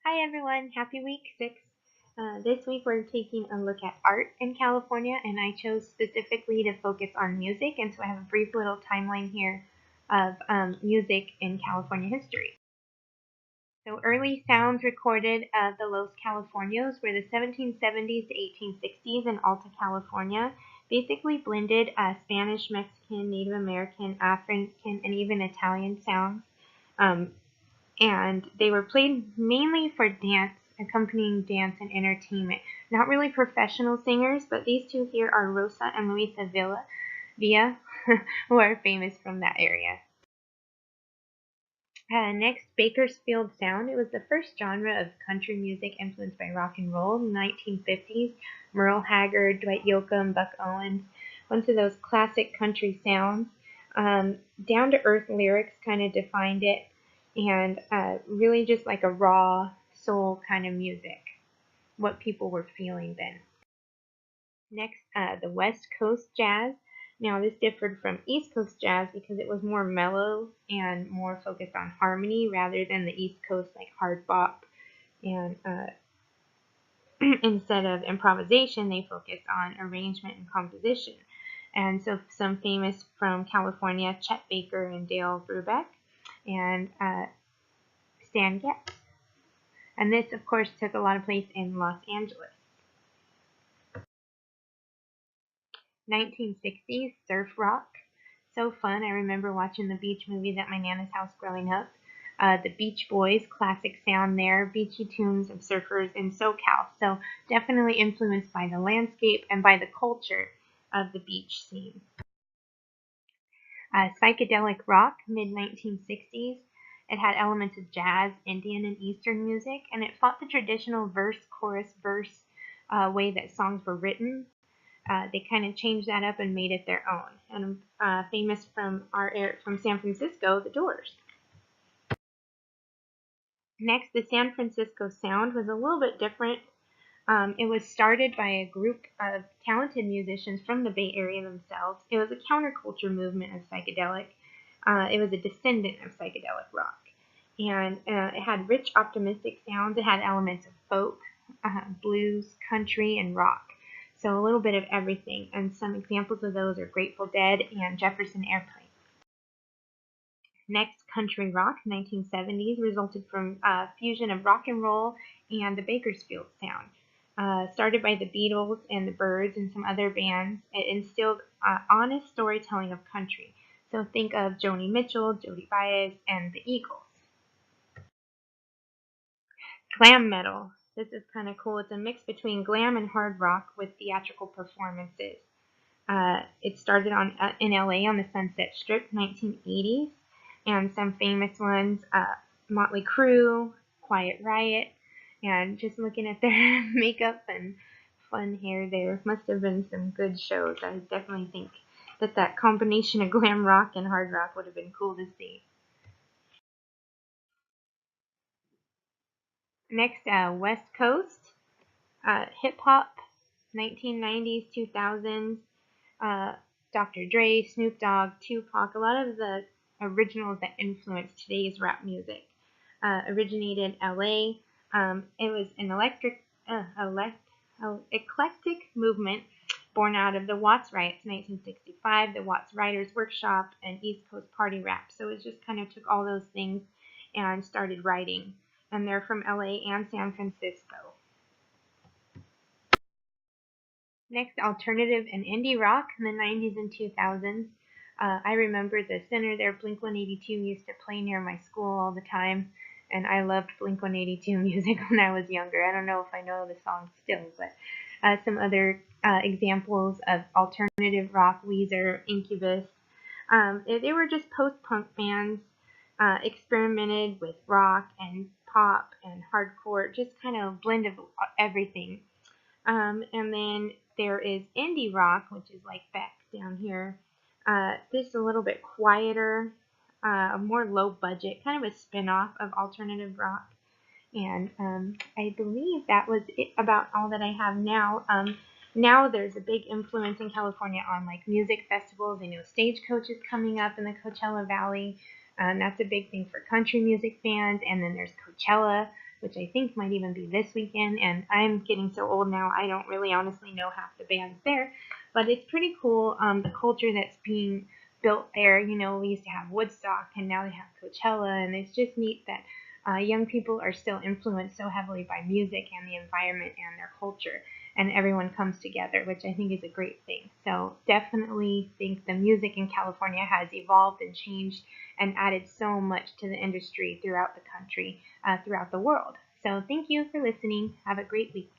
Hi everyone, happy week 6. This week we're taking a look at art in California, and I chose specifically to focus on music, and so I have a brief little timeline here of music in California history. So early sounds recorded the Los Californios were the 1770s to 1860s in Alta California, basically blended Spanish, Mexican, Native American, African, and even Italian sounds. Um, and they were played mainly for dance, accompanying dance and entertainment. Not really professional singers, but these two here are Rosa and Luisa Villa, who are famous from that area. Next, Bakersfield Sound. It was the first genre of country music influenced by rock and roll in the 1950s. Merle Haggard, Dwight Yoakam, Buck Owens, bunch of those classic country sounds. Down to earth lyrics kind of defined it, and really just like a raw soul kind of music, what people were feeling then. Next, the West Coast Jazz. Now, this differed from East Coast Jazz because it was more mellow and more focused on harmony rather than the East Coast like hard bop. And instead of improvisation, they focused on arrangement and composition. And so, some famous from California, Chet Baker and Dale Brubeck, and Stan Getz. And this, of course, took a lot of place in Los Angeles. 1960s surf rock. So fun. I remember watching the beach movies at my Nana's house growing up. The Beach Boys, classic sound there, beachy tunes of surfers in SoCal. So definitely influenced by the landscape and by the culture of the beach scene. Psychedelic rock, mid 1960s. It had elements of jazz, Indian, and Eastern music, and it fought the traditional verse, chorus, verse way that songs were written. They kind of changed that up and made it their own. And famous from from San Francisco, the Doors. Next, the San Francisco sound was a little bit different. It was started by a group of talented musicians from the Bay Area themselves. It was a counterculture movement of psychedelic. It was a descendant of psychedelic rock. And it had rich, optimistic sounds. It had elements of folk, blues, country, and rock. So a little bit of everything. And some examples of those are Grateful Dead and Jefferson Airplane. Next, country rock, 1970s, resulted from a fusion of rock and roll and the Bakersfield sound. Started by the Beatles and the Byrds and some other bands, it instilled honest storytelling of country. So think of Joni Mitchell, Jody Baez, and the Eagles. Glam metal. This is kind of cool. It's a mix between glam and hard rock with theatrical performances. It started in LA on the Sunset Strip, 1980s, and some famous ones, Motley Crue, Quiet Riot, and just looking at their makeup and fun hair there, must have been some good shows. I definitely think that combination of glam rock and hard rock would have been cool to see. Next, West Coast, hip hop, 1990s, 2000s, uh, Dr. Dre, Snoop Dogg, Tupac, a lot of the originals that influenced today's rap music. Originated in LA. It was an eclectic movement born out of the Watts riots in 1965, the Watts Writers Workshop, and East Coast party rap. So it just kind of took all those things and started writing. And they're from LA and San Francisco. Next, alternative and indie rock in the 90s and 2000s. I remember the center there, Blink 182, used to play near my school all the time, and I loved Blink 182 music when I was younger. I don't know if I know the song still, but some other examples of alternative rock, Weezer, Incubus. They were just post-punk bands, experimented with rock and pop and hardcore, just kind of a blend of everything. And then there is indie rock, which is like back down here. This is a little bit quieter, more low budget, kind of a spin-off of alternative rock. And I believe that was it about all that I have now. Now there's a big influence in California on like music festivals. I know Stagecoach is coming up in the Coachella Valley. And that's a big thing for country music fans. And then there's Coachella, which I think might even be this weekend. And I'm getting so old now, I don't really honestly know half the bands there, but it's pretty cool. The culture that's being built there. You know, we used to have Woodstock, and now they have Coachella, and it's just neat that young people are still influenced so heavily by music and the environment and their culture, and everyone comes together, which I think is a great thing. So definitely think the music in California has evolved and changed and added so much to the industry throughout the country, throughout the world. So thank you for listening. Have a great week.